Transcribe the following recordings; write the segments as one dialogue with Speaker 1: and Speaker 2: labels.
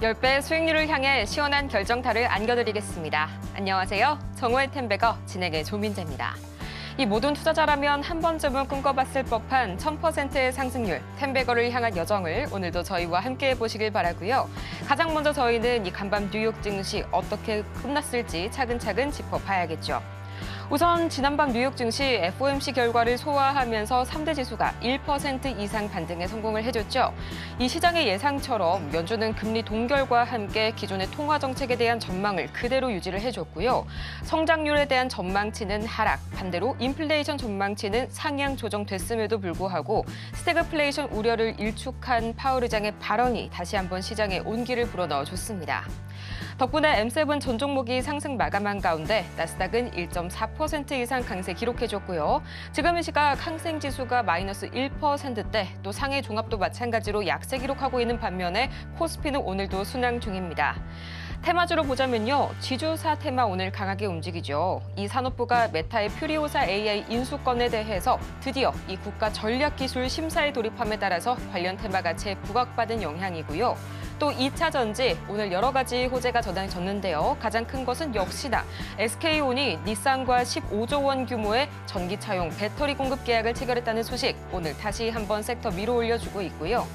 Speaker 1: 10배 수익률을 향해 시원한 결정타를 안겨드리겠습니다. 안녕하세요. 정오의 템베거 진행의 조민재입니다. 이 모든 투자자라면 한 번쯤은 꿈꿔봤을 법한 1000%의 상승률, 템베거를 향한 여정을 오늘도 저희와 함께 해보시길 바라고요. 가장 먼저 저희는 이 간밤 뉴욕 증시 어떻게 끝났을지 차근차근 짚어봐야겠죠. 우선 지난밤 뉴욕 증시 FOMC 결과를 소화하면서 3대 지수가 1% 이상 반등에 성공을 해줬죠. 이 시장의 예상처럼 연준은 금리 동결과 함께 기존의 통화 정책에 대한 전망을 그대로 유지를 해줬고요. 성장률에 대한 전망치는 하락, 반대로 인플레이션 전망치는 상향 조정됐음에도 불구하고 스태그플레이션 우려를 일축한 파월 의장의 발언이 다시 한번 시장에 온기를 불어넣어줬습니다. 덕분에 M7 전 종목이 상승 마감한 가운데 나스닥은 1.4% 이상 강세 기록해줬고요. 지금 이 시각 항생지수가 마이너스 1%대, 또 상해 종합도 마찬가지로 약세 기록하고 있는 반면에 코스피는 오늘도 순항 중입니다. 테마주로 보자면요. 지주사 테마 오늘 강하게 움직이죠. 이 산업부가 메타의 퓨리오사 AI 인수권에 대해서 드디어 이 국가 전략기술 심사에 돌입함에 따라서 관련 테마 가치에 부각받은 영향이고요. 또 2차 전지, 오늘 여러 가지 호재가 전해졌는데요. 가장 큰 것은 역시나 SK온이 닛산과 15조 원 규모의 전기차용 배터리 공급 계약을 체결했다는 소식, 오늘 다시 한번 섹터 밀어 올려주고 있고요.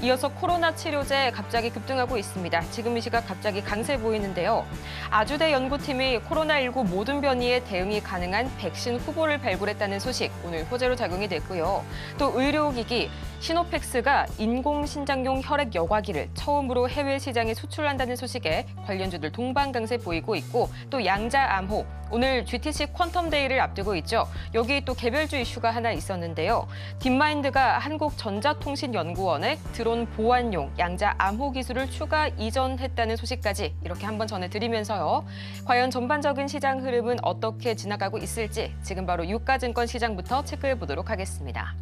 Speaker 1: 이어서 코로나 치료제 갑자기 급등하고 있습니다. 지금 이 시각 갑자기 강세 보이는데요. 아주대 연구팀이 코로나19 모든 변이에 대응이 가능한 백신 후보를 발굴했다는 소식, 오늘 호재로 작용이 됐고요. 또 의료기기, 시노펙스가 인공신장용 혈액 여과기를 처음으로 해외 시장에 수출한다는 소식에 관련주들 동반 강세 보이고 있고, 또 양자암호, 오늘 GTC 퀀텀데이를 앞두고 있죠. 여기 또 개별주 이슈가 하나 있었는데요. 딥마인드가 한국전자통신연구원에 드론 보안용 양자암호 기술을 추가 이전했다는 소식까지 이렇게 한번 전해드리면서요. 과연 전반적인 시장 흐름은 어떻게 지나가고 있을지 지금 바로 유가증권 시장부터 체크해보도록 하겠습니다.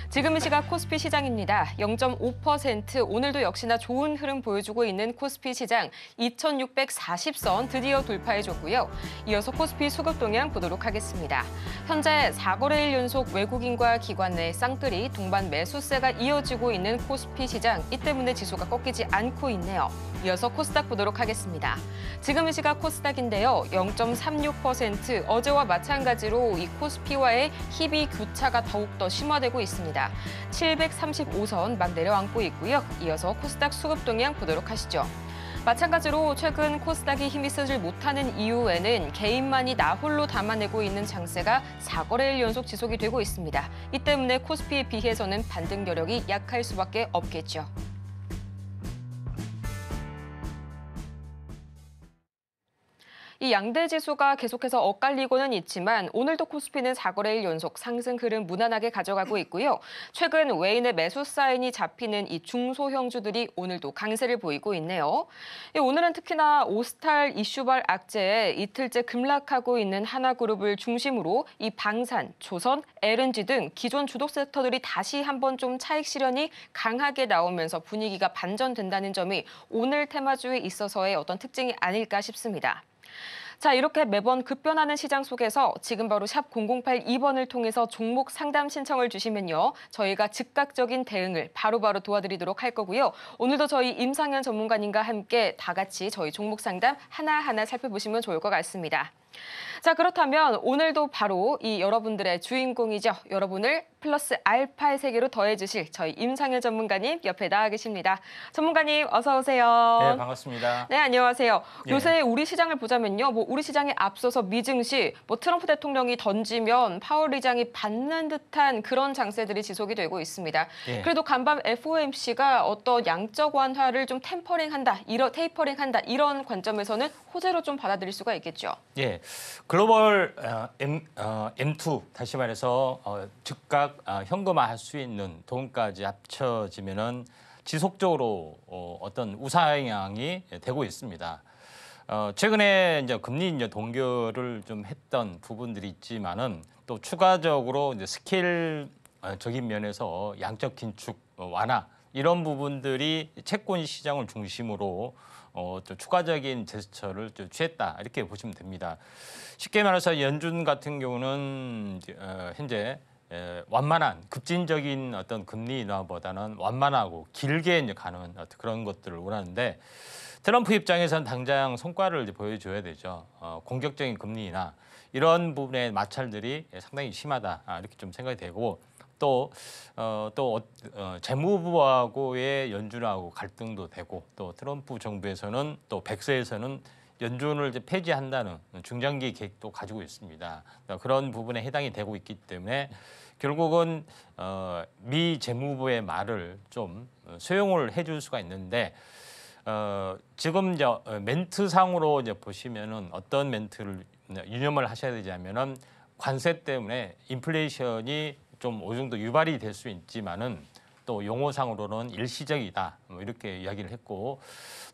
Speaker 1: 지금 이 시각 코스피 시장입니다. 0.5% 오늘도 역시나 좋은 흐름 보여주고 있는 코스피 시장 2640선 드디어 돌파해줬고요. 이어서 코스피 수급 동향 보도록 하겠습니다. 현재 4거래일 연속 외국인과 기관 내 쌍끌이 동반 매수세가 이어지고 있는 코스피 시장, 이 때문에 지수가 꺾이지 않고 있네요. 이어서 코스닥 보도록 하겠습니다. 지금 이 시각 코스닥인데요. 0.36% 어제와 마찬가지로 이 코스피와의 희비 교차가 더욱더 심화되고 있습니다. 735선 막 내려앉고 있고요. 이어서 코스닥 수급 동향 보도록 하시죠. 마찬가지로 최근 코스닥이 힘이 쓰질 못하는 이유에는 개인만이 나홀로 담아내고 있는 장세가 4거래일 연속 지속이 되고 있습니다. 이 때문에 코스피에 비해서는 반등 여력이 약할 수밖에 없겠죠. 이 양대 지수가 계속해서 엇갈리고는 있지만 오늘도 코스피는 4거래일 연속 상승 흐름 무난하게 가져가고 있고요. 최근 외인의 매수 사인이 잡히는 이 중소형주들이 오늘도 강세를 보이고 있네요. 오늘은 특히나 오스탈 이슈발 악재에 이틀째 급락하고 있는 하나그룹을 중심으로 이 방산, 조선, LNG 등 기존 주독 섹터들이 다시 한번 좀 차익 실현이 강하게 나오면서 분위기가 반전된다는 점이 오늘 테마주에 있어서의 어떤 특징이 아닐까 싶습니다. 자, 이렇게 매번 급변하는 시장 속에서 지금 바로 샵 0082번을 통해서 종목 상담 신청을 주시면요. 저희가 즉각적인 대응을 바로바로 도와드리도록 할 거고요. 오늘도 저희 임상현 전문가님과 함께 다 같이 저희 종목 상담 하나하나 살펴보시면 좋을 것 같습니다. 자, 그렇다면 오늘도 바로 이 여러분들의 주인공이죠. 여러분을 플러스 알파의 세계로 더해주실 저희 임상현 전문가님 옆에 나와 계십니다. 전문가님 어서 오세요.
Speaker 2: 네, 반갑습니다.
Speaker 1: 네, 안녕하세요.
Speaker 2: 예.
Speaker 1: 요새 우리 시장을 보자면요. 우리 시장에 앞서서 미증시, 트럼프 대통령이 던지면 파월 의장이 받는 듯한 그런 장세들이 지속이 되고 있습니다.
Speaker 2: 예.
Speaker 1: 그래도 간밤 FOMC가 어떤 양적 완화를 좀 테이퍼링한다 이런 관점에서는 호재로 좀 받아들일 수가 있겠죠.
Speaker 2: 예, 글로벌 M2 다시 말해서 즉각 현금화할 수 있는 돈까지 합쳐지면은 지속적으로 어떤 우상향이 되고 있습니다. 최근에 이제 금리 이제 동결을 좀 했던 부분들이 있지만은 또 추가적으로 이제 스케일적인 면에서 양적 긴축 완화 이런 부분들이 채권 시장을 중심으로 좀 추가적인 제스처를 좀 취했다 이렇게 보시면 됩니다. 쉽게 말해서 연준 같은 경우는 현재 완만한 급진적인 어떤 금리 인하보다는 완만하고 길게 이제 가는 그런 것들을 원하는데 트럼프 입장에서는 당장 성과를 이제 보여줘야 되죠. 공격적인 금리나 이런 부분의 마찰들이 상당히 심하다 이렇게 좀 생각이 되고 또 재무부하고의 연준하고 갈등도 되고 또 트럼프 정부에서는 또 백서에서는 연준을 이제 폐지한다는 중장기 계획도 가지고 있습니다. 그런 부분에 해당이 되고 있기 때문에 결국은 미 재무부의 말을 좀 수용을 해줄 수가 있는데 지금 이제 멘트상으로 이제 보시면은 어떤 멘트를 유념을 하셔야 되냐면은 관세 때문에 인플레이션이 좀 어느 정도 유발이 될 수 있지만은 또 용어상으로는 일시적이다 뭐 이렇게 이야기를 했고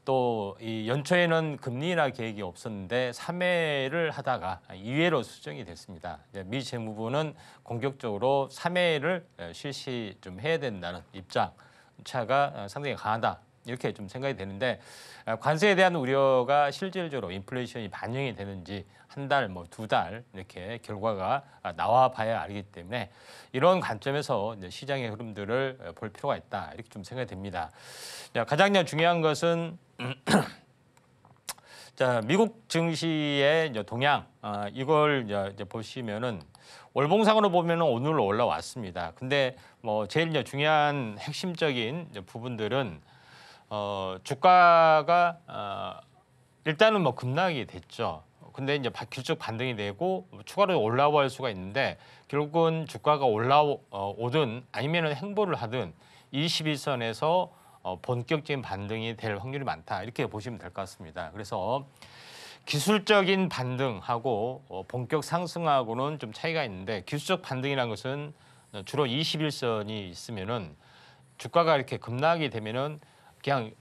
Speaker 2: 또 이 연초에는 금리 인하 계획이 없었는데 3회를 하다가 2회로 수정이 됐습니다. 미 재무부는 공격적으로 3회를 실시 좀 해야 된다는 입장 차가 상당히 강하다. 이렇게 좀 생각이 되는데 관세에 대한 우려가 실질적으로 인플레이션이 반영이 되는지 한 달, 뭐 2달 이렇게 결과가 나와 봐야 알기 때문에 이런 관점에서 이제 시장의 흐름들을 볼 필요가 있다 이렇게 좀 생각이 됩니다. 가장 중요한 것은 자 미국 증시의 동향 이걸 이제 보시면은 월봉상으로 보면은 오늘 올라왔습니다. 근데 뭐 제일 중요한 핵심적인 부분들은 주가가 일단은 뭐 급락이 됐죠. 근데 이제 기술적 반등이 되고 추가로 올라올 수가 있는데 결국은 주가가 올라오든 아니면은 행보를 하든 21선에서 본격적인 반등이 될 확률이 많다 이렇게 보시면 될 것 같습니다. 그래서 기술적인 반등하고 본격 상승하고는 좀 차이가 있는데 기술적 반등이라는 것은 주로 21선이 있으면은 주가가 이렇게 급락이 되면은 그냥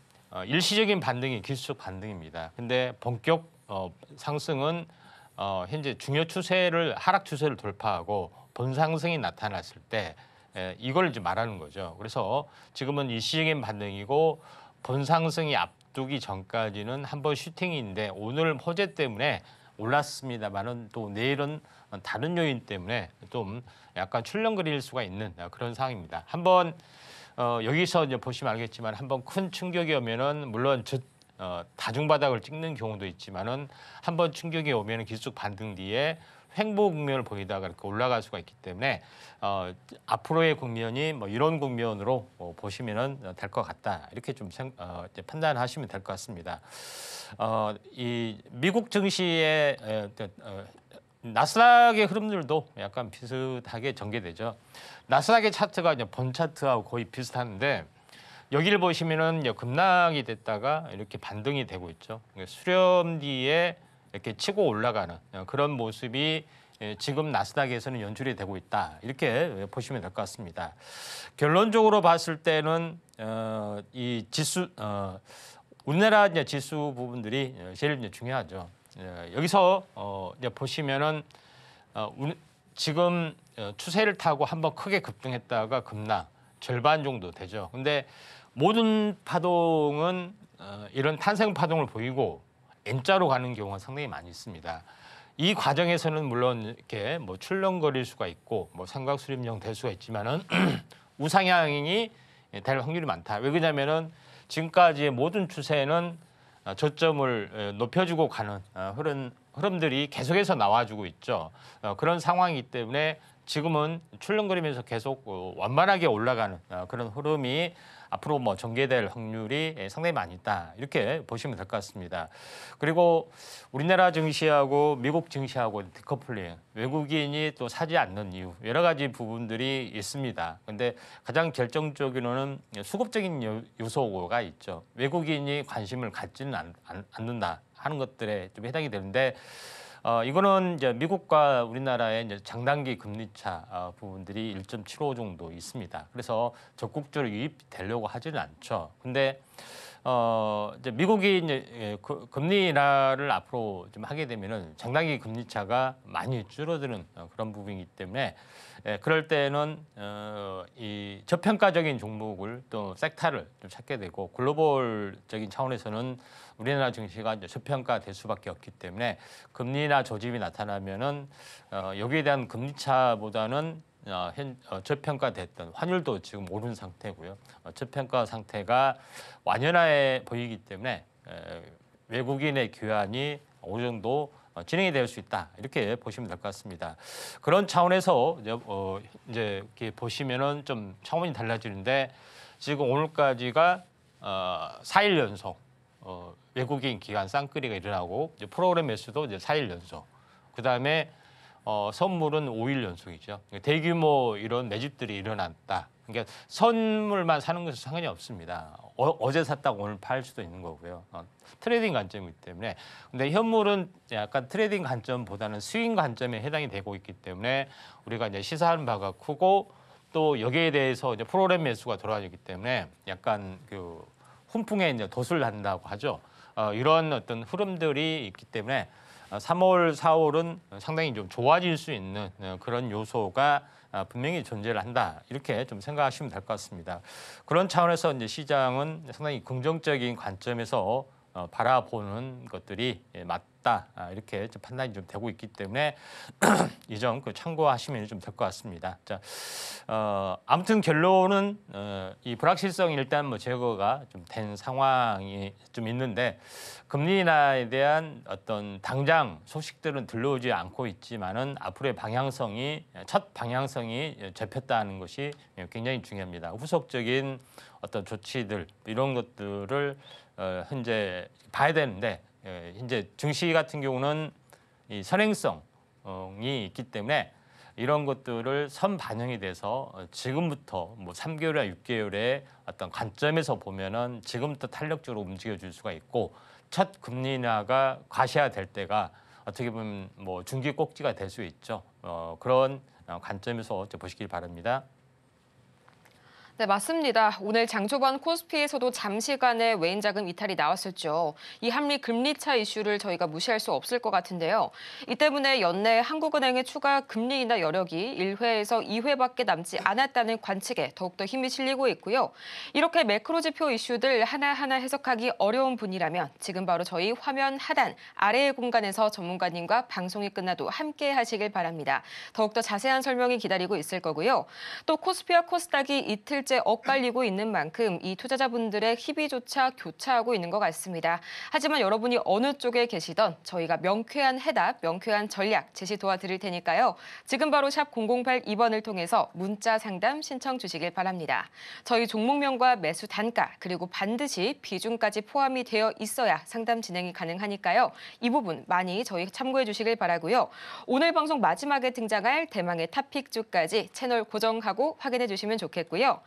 Speaker 2: 일시적인 반등이 기술적 반등입니다. 근데 본격 상승은 현재 중요 추세를 하락 추세를 돌파하고 본상승이 나타났을 때 이걸 이제 말하는 거죠. 그래서 지금은 일시적인 반등이고 본상승이 앞두기 전까지는 한번 슈팅인데 오늘 호재 때문에 올랐습니다만은 또 내일은 다른 요인 때문에 좀 약간 출렁거릴 수가 있는 그런 상황입니다. 한번 여기서 이제 보시면 알겠지만 한번 큰 충격이 오면은 물론 다중바닥을 찍는 경우도 있지만은 한번 충격이 오면은 기술적 반등 뒤에 횡보 국면을 보이다가 이렇게 올라갈 수가 있기 때문에 앞으로의 국면이 뭐 이런 국면으로 보시면은 될 것 같다 이렇게 좀 이제 판단하시면 될 것 같습니다. 이 미국 증시의 나스닥의 흐름들도 약간 비슷하게 전개되죠. 나스닥의 차트가 이제 본 차트하고 거의 비슷한데 여기를 보시면은 급락이 됐다가 이렇게 반등이 되고 있죠. 수렴 뒤에 이렇게 치고 올라가는 그런 모습이 지금 나스닥에서는 연출이 되고 있다. 이렇게 보시면 될 것 같습니다. 결론적으로 봤을 때는 이 지수 우리나라 이제 지수 부분들이 제일 이제 중요하죠. 여기서 이제 보시면은 지금 추세를 타고 한번 크게 급등했다가 급락 절반 정도 되죠. 근데 모든 파동은 이런 탄생 파동을 보이고 N자로 가는 경우가 상당히 많이 있습니다. 이 과정에서는 물론 이렇게 뭐 출렁거릴 수가 있고 뭐 삼각수렴형 될 수가 있지만은 우상향이 될 확률이 많다. 왜 그러냐면은 지금까지의 모든 추세는 저점을 높여주고 가는 흐름들이 계속해서 나와주고 있죠. 그런 상황이기 때문에 지금은 출렁거리면서 계속 완만하게 올라가는 그런 흐름이 앞으로 뭐 전개될 확률이 상당히 많이 있다. 이렇게 보시면 될 것 같습니다. 그리고 우리나라 증시하고 미국 증시하고 디커플링, 외국인이 또 사지 않는 이유 여러 가지 부분들이 있습니다. 그런데 가장 결정적으로는 수급적인 요소가 있죠. 외국인이 관심을 갖지는 않는다 하는 것들에 좀 해당이 되는데 이거는 이제 미국과 우리나라의 이제 장단기 금리차 부분들이 1.75 정도 있습니다. 그래서 적극적으로 유입되려고 하지는 않죠. 근데 이제 미국이 이제 금리 인하를 앞으로 좀 하게 되면은 장단기 금리차가 많이 줄어드는 그런 부분이기 때문에 그럴 때는 이 저평가적인 종목을 또 섹터를 좀 찾게 되고 글로벌적인 차원에서는 우리나라 증시가 이제 저평가될 수밖에 없기 때문에 금리나 조짐이 나타나면은 여기에 대한 금리차보다는 저평가됐던 환율도 지금 오른 상태고요. 저평가 상태가 완연해 보이기 때문에 외국인의 교환이 어느 정도 진행이 될 수 있다 이렇게 보시면 될 것 같습니다. 그런 차원에서 이제 이렇게 보시면은 좀 차원이 달라지는데 지금 오늘까지가 4일 연속 외국인 기관 쌍끌이가 일어나고 이제 프로그램 매수도 이제 4일 연속. 그다음에 선물은 5일 연속이죠. 대규모 이런 매집들이 일어났다. 그러니까 선물만 사는 것은 상관이 없습니다. 어제 샀다고 오늘 팔 수도 있는 거고요. 트레이딩 관점이기 때문에. 근데 현물은 약간 트레이딩 관점보다는 스윙 관점에 해당이 되고 있기 때문에 우리가 이제 시사하는 바가 크고 또 여기에 대해서 이제 프로그램 매수가 들어가기 때문에 약간 그 훈풍에 이제 돛을 한다고 하죠. 이런 어떤 흐름들이 있기 때문에 3월, 4월은 상당히 좀 좋아질 수 있는 그런 요소가 분명히 존재를 한다 이렇게 좀 생각하시면 될 것 같습니다. 그런 차원에서 이제 시장은 상당히 긍정적인 관점에서 바라보는 것들이 맞다 이렇게 좀 판단이 좀 되고 있기 때문에 이 점 참고하시면 좀 될 것 같습니다. 자, 아무튼 결론은 이 불확실성이 일단 뭐 제거가 좀 된 상황이 좀 있는데 금리 인하에 대한 어떤 당장 소식들은 들려오지 않고 있지만은 앞으로의 방향성이 첫 방향성이 잡혔다는 것이 굉장히 중요합니다. 후속적인 어떤 조치들 이런 것들을 현재 봐야 되는데 현재 증시 같은 경우는 이 선행성이 있기 때문에 이런 것들을 선반영이 돼서 지금부터 뭐 3개월이나 6개월의 어떤 관점에서 보면은 지금부터 탄력적으로 움직여줄 수가 있고 첫 금리 인하가 과시화될 때가 어떻게 보면 뭐 중기 꼭지가 될 수 있죠. 그런 관점에서 보시길 바랍니다.
Speaker 1: 네, 맞습니다. 오늘 장 초반 코스피에서도 잠시간의 외인 자금 이탈이 나왔었죠. 이 한미 금리차 이슈를 저희가 무시할 수 없을 것 같은데요. 이 때문에 연내 한국은행의 추가 금리 인하 여력이 1회에서 2회밖에 남지 않았다는 관측에 더욱더 힘이 실리고 있고요. 이렇게 매크로 지표 이슈들 하나하나 해석하기 어려운 분이라면 지금 바로 저희 화면 하단 아래의 공간에서 전문가님과 방송이 끝나도 함께 하시길 바랍니다. 더욱더 자세한 설명이 기다리고 있을 거고요. 또 코스피와 코스닥이 이틀 엇갈리고 있는 만큼 이 투자자분들의 희비조차 교차하고 있는 것 같습니다. 하지만 여러분이 어느 쪽에 계시던 저희가 명쾌한 해답, 명쾌한 전략 제시 도와드릴 테니까요. 지금 바로 샵 0082번을 통해서 문자 상담 신청 주시길 바랍니다. 저희 종목명과 매수 단가 그리고 반드시 비중까지 포함이 되어 있어야 상담 진행이 가능하니까요. 이 부분 많이 저희 참고해 주시길 바라고요. 오늘 방송 마지막에 등장할 대망의 탑픽주까지 채널 고정하고 확인해 주시면 좋겠고요.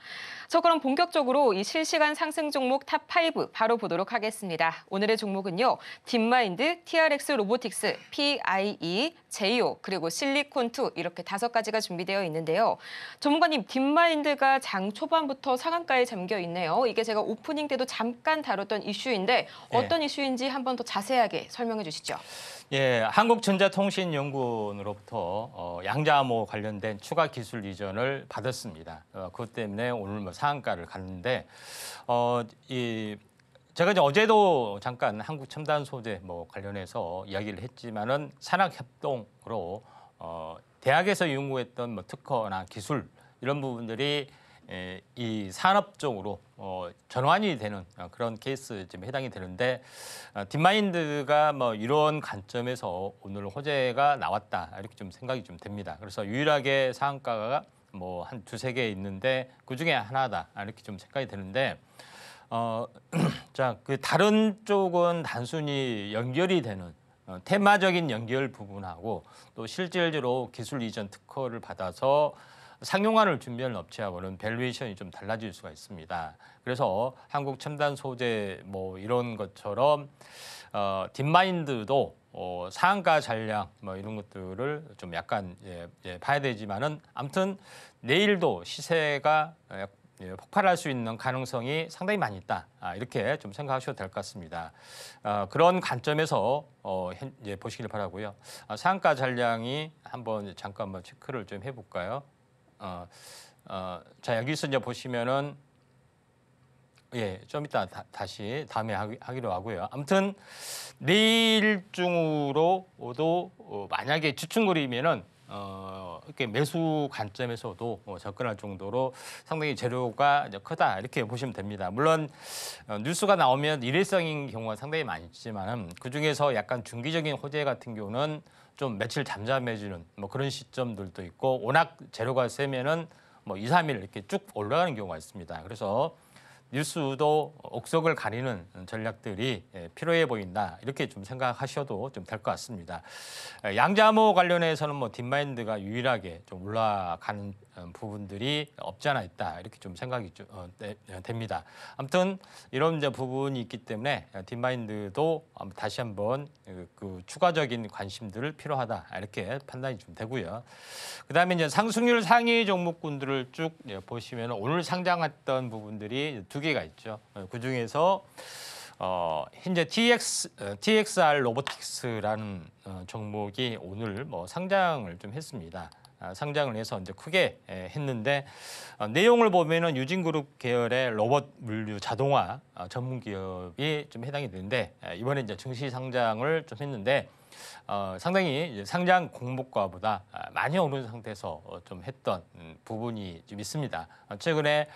Speaker 1: 자, 그럼 본격적으로 이 실시간 상승 종목 탑5 바로 보도록 하겠습니다. 오늘의 종목은요. 딥마인드, TRX 로보틱스, PIE, 제이오, 그리고 실리콘2 이렇게 5가지가 준비되어 있는데요. 전문가님, 딥마인드가 장 초반부터 상한가에 잠겨 있네요. 이게 제가 오프닝 때도 잠깐 다뤘던 이슈인데 어떤 이슈인지 한 번 더 자세하게 설명해 주시죠.
Speaker 2: 예, 한국전자통신연구원으로부터 양자암호 관련된 추가 기술 이전을 받았습니다. 그것 때문에 오늘 뭐 상한가를 갔는데 제가 이제 어제도 잠깐 한국 첨단 소재 뭐 관련해서 이야기를 했지만은 산학협동으로 대학에서 연구했던 뭐 특허나 기술 이런 부분들이 이 산업 쪽으로 전환이 되는 그런 케이스 좀 해당이 되는데 딥마인드가 뭐 이런 관점에서 오늘 호재가 나왔다 이렇게 좀 생각이 좀 됩니다. 그래서 유일하게 상한가가 뭐 한 두세 개 있는데 그 중에 하나다 이렇게 좀 생각이 되는데 자, 그 다른 쪽은 단순히 연결이 되는 테마적인 연결 부분하고 또 실질적으로 기술 이전 특허를 받아서 상용화를 준비하는 업체하고는 밸류에이션이 좀 달라질 수가 있습니다. 그래서 한국 첨단 소재 뭐 이런 것처럼 딥마인드도 상한가 전략 뭐 이런 것들을 좀 약간 봐야 되지만은 아무튼 내일도 시세가 폭발할 수 있는 가능성이 상당히 많이 있다. 이렇게 좀 생각하셔도 될 것 같습니다. 그런 관점에서 보시길 바라고요. 상한가 전략이 한번 잠깐만 체크를 좀 해볼까요? 자, 여기서 이제 보시면은 좀 이따 다시 다음에 하기로 하고요. 아무튼 내일 중으로도 만약에 주춤거리면은 이렇게 매수 관점에서도 접근할 정도로 상당히 재료가 이제 크다 이렇게 보시면 됩니다. 물론 뉴스가 나오면 일회성인 경우가 상당히 많지만 그 중에서 약간 중기적인 호재 같은 경우는 좀 며칠 잠잠해지는 뭐 그런 시점들도 있고 워낙 재료가 세면은 뭐 2, 3일 이렇게 쭉 올라가는 경우가 있습니다. 그래서 뉴스도 옥석을 가리는 전략들이 필요해 보인다 이렇게 좀 생각하셔도 좀 될 것 같습니다. 양자모 관련해서는 뭐 딥마인드가 유일하게 좀 올라가는 부분들이 없지 않아 있다 이렇게 좀 생각이 됩니다. 아무튼 이런 이제 부분이 있기 때문에 딥마인드도 다시 한번 그 추가적인 관심들을 필요하다 이렇게 판단이 좀 되고요. 그다음에 이제 상승률 상위 종목군들을 쭉 보시면 오늘 상장했던 부분들이 두 개가 있죠. 그 중에서 현재 TXR 로보틱스라는 종목이 오늘 뭐 상장을 좀 했습니다. 상장을 해서 이제 크게 했는데 내용을 보면은 유진그룹 계열의 로봇 물류 자동화 전문 기업이 좀 해당이 되는데 이번에 이제 증시 상장을 좀 했는데 상당히 이제 상장 공모가보다 많이 오른 상태에서 좀 했던 부분이 좀 있습니다. 최근에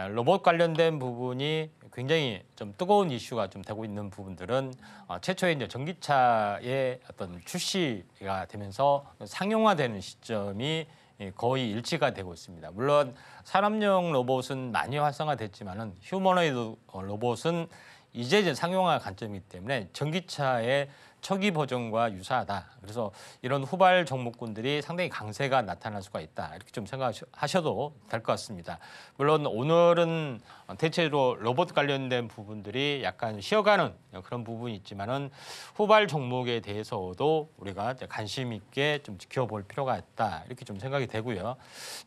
Speaker 2: 로봇 관련된 부분이 굉장히 좀 뜨거운 이슈가 좀 되고 있는 부분들은 최초에 이제 전기차의 어떤 출시가 되면서 상용화되는 시점이 거의 일치가 되고 있습니다. 물론 산업용 로봇은 많이 활성화됐지만은 휴머노이드 로봇은 이제 상용화 관점이기 때문에 전기차의 초기 버전과 유사하다. 그래서 이런 후발 종목군들이 상당히 강세가 나타날 수가 있다. 이렇게 좀 생각하셔도 될 것 같습니다. 물론 오늘은 대체로 로봇 관련된 부분들이 약간 쉬어가는 그런 부분이 있지만은 후발 종목에 대해서도 우리가 관심 있게 좀 지켜볼 필요가 있다. 이렇게 좀 생각이 되고요.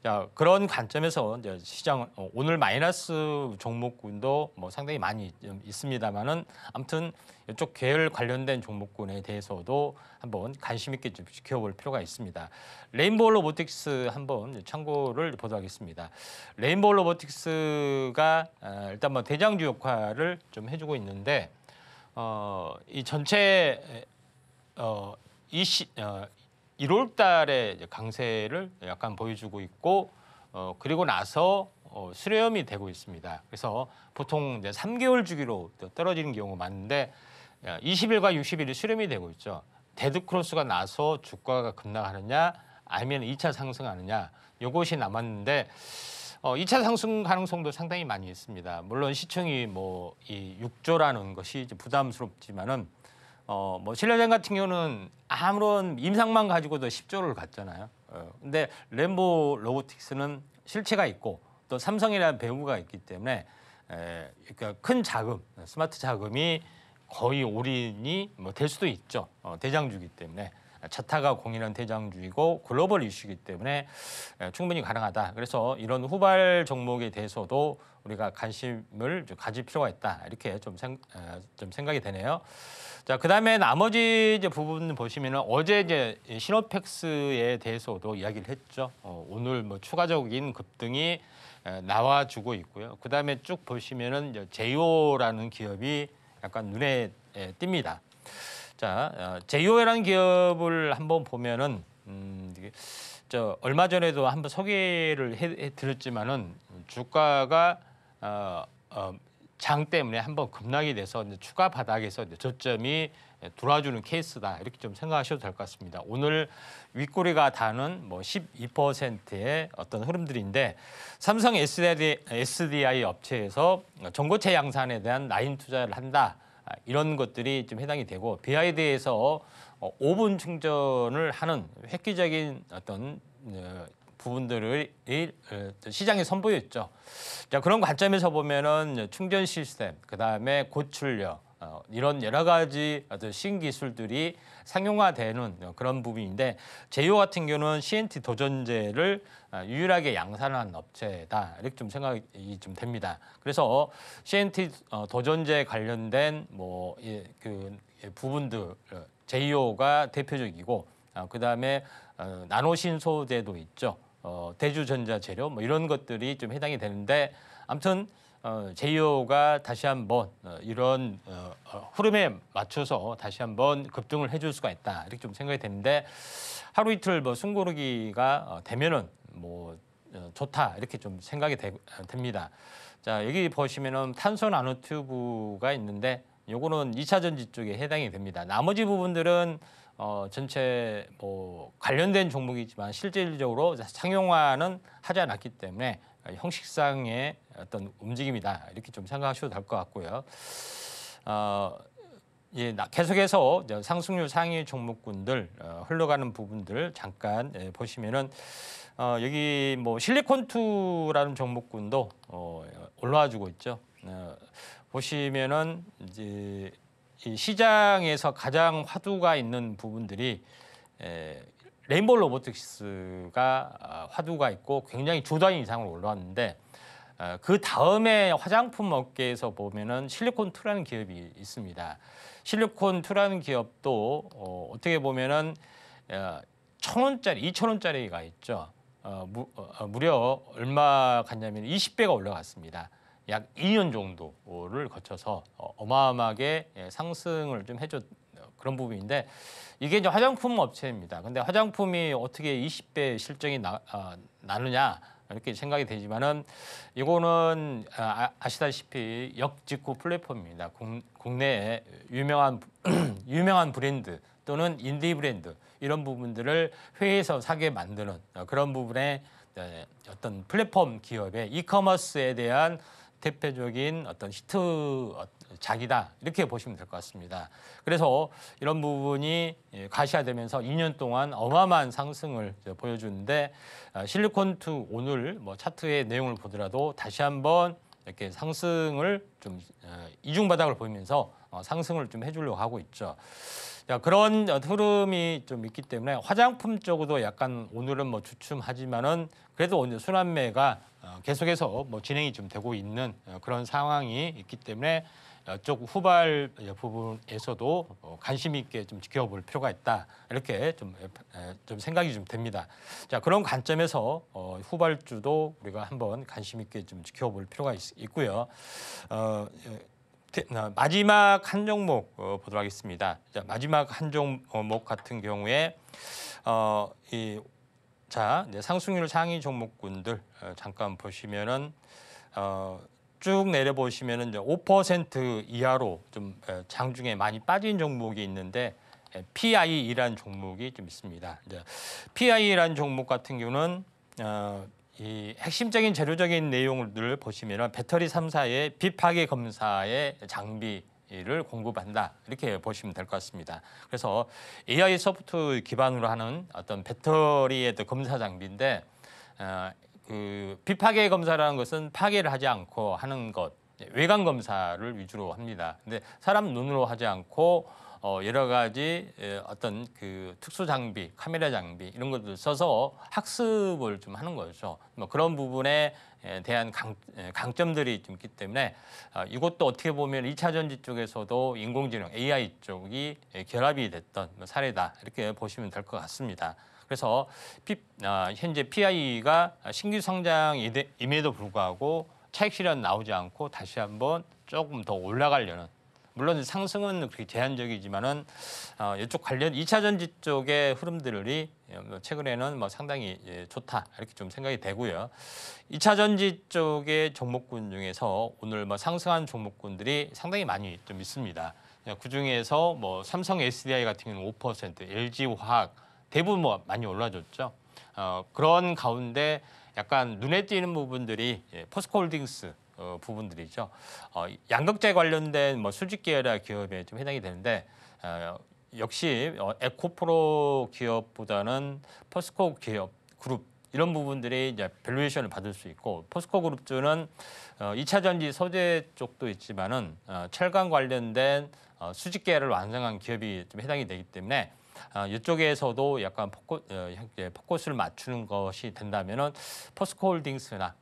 Speaker 2: 자, 그런 관점에서 이제 시장 오늘 마이너스 종목군도 뭐 상당히 많이 좀 있습니다만은 아무튼 이쪽 계열 관련된 종목군에 대해서도 한번 관심 있게 좀 지켜볼 필요가 있습니다. 레인보우 로보틱스 한번 참고를 보도록 하겠습니다. 레인보우 로보틱스가 일단 뭐 대장주 역할을 좀 해주고 있는데 이 전체 1월 달에 강세를 약간 보여주고 있고 그리고 나서 수렴이 되고 있습니다. 그래서 보통 이제 3개월 주기로 떨어지는 경우가 많은데 20일과 60일이 수렴이 되고 있죠. 데드크로스가 나서 주가가 급락하느냐 아니면 2차 상승하느냐 이것이 남았는데 2차 상승 가능성도 상당히 많이 있습니다. 물론 시총이 뭐 이 6조라는 것이 이제 부담스럽지만은 뭐 신뢰전 같은 경우는 아무런 임상만 가지고도 10조를 갔잖아요. 근데 램보 로보틱스는 실체가 있고 또 삼성이라는 배우가 있기 때문에 그러니까 큰 자금, 스마트 자금이 거의 올인이 뭐 될 수도 있죠. 대장주이기 때문에 차타가 공인한 대장주이고 글로벌 이슈이기 때문에 충분히 가능하다. 그래서 이런 후발 종목에 대해서도 우리가 관심을 좀 가질 필요가 있다. 이렇게 좀 생각이 되네요. 자, 그다음에 나머지 이제 부분 보시면은 어제 이제 시노펙스에 대해서도 이야기를 했죠. 오늘 뭐 추가적인 급등이 나와주고 있고요. 그다음에 쭉 보시면은 이제 제이오라는 기업이 약간 눈에 띕니다. 자, 제이오라는 기업을 한번 보면은 저 얼마 전에도 한번 소개를 해드렸지만은 주가가 장 때문에 한번 급락이 돼서 이제 추가 바닥에서 이제 저점이 돌아주는 케이스다 이렇게 좀 생각하셔도 될 것 같습니다. 오늘 윗꼬리가 닿는 뭐 12%의 어떤 흐름들인데 삼성 SDI 업체에서 전고체 양산에 대한 라인 투자를 한다 이런 것들이 좀 해당이 되고 BYD에서 5분 충전을 하는 획기적인 어떤 부분들을 시장에 선보였죠. 자, 그런 관점에서 보면은 충전 시스템, 그 다음에 고출력 이런 여러 가지 어떤 신기술들이 상용화되는 그런 부분인데 제이오 같은 경우는 CNT 도전제를 유일하게 양산한 업체다 이렇게 좀 생각이 좀 됩니다. 그래서 CNT 도전제 관련된 뭐 그 부분들 제이오가 대표적이고 그 다음에 나노신소재도 있죠. 대주전자 재료 뭐 이런 것들이 좀 해당이 되는데 아무튼 제이오가 다시 한번 이런 흐름에 맞춰서 다시 한번 급등을 해줄 수가 있다 이렇게 좀 생각이 되는데 하루 이틀 뭐 숨고르기가 되면은 뭐 좋다 이렇게 좀 생각이 됩니다. 자 여기 보시면은 탄소 나노튜브가 있는데 요거는 2차 전지 쪽에 해당이 됩니다. 나머지 부분들은 전체 뭐 관련된 종목이지만 실질적으로 상용화는 하지 않았기 때문에 형식상의 어떤 움직임이다 이렇게 좀 생각하셔도 될 것 같고요. 예, 계속해서 상승률 상위 종목군들 흘러가는 부분들 잠깐 보시면은 여기 뭐 실리콘2라는 종목군도 올라와주고 있죠. 보시면은 이제 이 시장에서 가장 화두가 있는 부분들이 레인보우 로보틱스가 화두가 있고 굉장히 주 단위 이상으로 올라왔는데 그 다음에 화장품 업계에서 보면은 실리콘2라는 기업이 있습니다. 실리콘2라는 기업도 어떻게 보면은 1,000원짜리, 2,000원짜리가 있죠. 무려 얼마 갔냐면 20배가 올라갔습니다. 약 2년 정도를 거쳐서 어마어마하게 상승을 좀 해줬 그런 부분인데 이게 이제 화장품 업체입니다. 근데 화장품이 어떻게 20배 실적이 나느냐 이렇게 생각이 되지만은 이거는 아시다시피 역직구 플랫폼입니다. 국내에 유명한 유명한 브랜드 또는 인디 브랜드 이런 부분들을 회의에서 사게 만드는 그런 부분의 어떤 플랫폼 기업의 이커머스에 대한 대표적인 어떤 히트작이다 이렇게 보시면 될 것 같습니다. 그래서 이런 부분이 가시화되면서 2년 동안 어마어마한 상승을 보여주는데 실리콘2 오늘 뭐 차트의 내용을 보더라도 다시 한번 이렇게 상승을 좀 이중바닥을 보이면서 상승을 좀 해주려고 하고 있죠. 자, 그런 흐름이 좀 있기 때문에 화장품 쪽으로도 약간 오늘은 뭐 주춤하지만은 그래도 오늘 순환매가 계속해서 뭐 진행이 좀 되고 있는 그런 상황이 있기 때문에 쪽 후발 부분에서도 관심 있게 좀 지켜볼 필요가 있다 이렇게 좀 생각이 좀 됩니다. 자 그런 관점에서 후발주도 우리가 한번 관심 있게 좀 지켜볼 필요가 있고요. 마지막 한 종목 보도록 하겠습니다. 자, 마지막 한 종목 같은 경우에 상승률 상위 종목군들 잠깐 보시면은 쭉 내려 보시면은 5% 이하로 좀 장중에 많이 빠진 종목이 있는데 PIE라는 종목이 좀 있습니다. PIE라는 종목 같은 경우는 이 핵심적인 재료적인 내용을 보시면은 배터리 3사의 비파괴 검사의 장비를 공급한다 이렇게 보시면 될 것 같습니다. 그래서 AI 소프트 기반으로 하는 어떤 배터리의 검사 장비인데 그 비파괴 검사라는 것은 파괴를 하지 않고 하는 것, 외관 검사를 위주로 합니다. 근데 사람 눈으로 하지 않고 여러 가지 어떤 그 특수 장비, 카메라 장비 이런 것들을 써서 학습을 좀 하는 거죠. 뭐 그런 부분에 대한 강점들이 좀 있기 때문에 이것도 어떻게 보면 2차 전지 쪽에서도 인공지능, AI 쪽이 결합이 됐던 사례다 이렇게 보시면 될 것 같습니다. 그래서 현재 PIE가 신규 성장임에도 불구하고 차익 실현 나오지 않고 다시 한번 조금 더 올라가려는 물론 상승은 그렇게 제한적이지만은 이쪽 관련 2차 전지 쪽의 흐름들이 최근에는 뭐 상당히 좋다 이렇게 좀 생각이 되고요. 2차 전지 쪽의 종목군 중에서 오늘 뭐 상승한 종목군들이 상당히 많이 좀 있습니다. 그 중에서 뭐 삼성 SDI 같은 경우는 5%, LG 화학 대부분 뭐 많이 올라졌죠. 그런 가운데 약간 눈에 띄는 부분들이 포스코홀딩스 부분들이죠. 양극재 관련된 뭐 수직 계열의 기업에 좀 해당이 되는데 역시 에코프로 기업보다는 포스코 기업 그룹 이런 부분들이 이제 밸류에이션을 받을 수 있고 포스코 그룹주는 2차 전지 소재 쪽도 있지만은 철강 관련된 수직 계열을 완성한 기업이 좀 해당이 되기 때문에 이쪽에서도 약간 포커스를 맞추는 것이 된다면은 포스코홀딩스나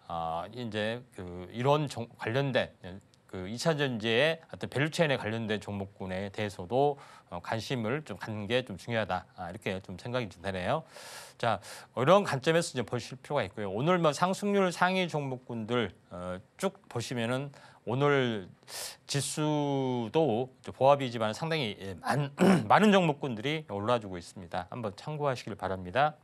Speaker 2: 이제 이런 관련된 그 2차 전지의 어떤 밸류체인에 관련된 종목군에 대해서도 관심을 좀 갖는 게 좀 중요하다. 이렇게 좀 생각이 드네요. 자, 이런 관점에서 좀 보실 필요가 있고요. 오늘 뭐 상승률 상위 종목군들 쭉 보시면은 오늘 지수도 보합이지만 상당히 많은 종목군들이 올라주고 있습니다. 한번 참고하시길 바랍니다.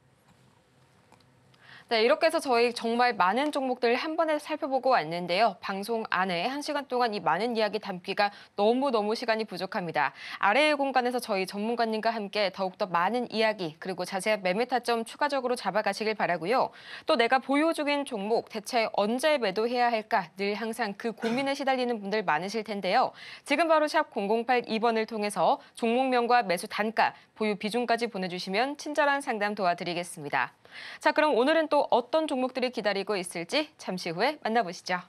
Speaker 1: 네, 이렇게 해서 저희 정말 많은 종목들 한 번에 살펴보고 왔는데요. 방송 안에 1시간 동안 이 많은 이야기 담기가 너무너무 시간이 부족합니다. 아래의 공간에서 저희 전문가님과 함께 더욱더 많은 이야기 그리고 자세한 매매 타점 추가적으로 잡아가시길 바라고요. 또 내가 보유 중인 종목 대체 언제 매도해야 할까 늘 항상 그 고민에 시달리는 분들 많으실 텐데요. 지금 바로 샵 0082번을 통해서 종목명과 매수 단가, 보유 비중까지 보내주시면 친절한 상담 도와드리겠습니다. 자, 그럼 오늘은 또 어떤 종목들이 기다리고 있을지 잠시 후에 만나보시죠.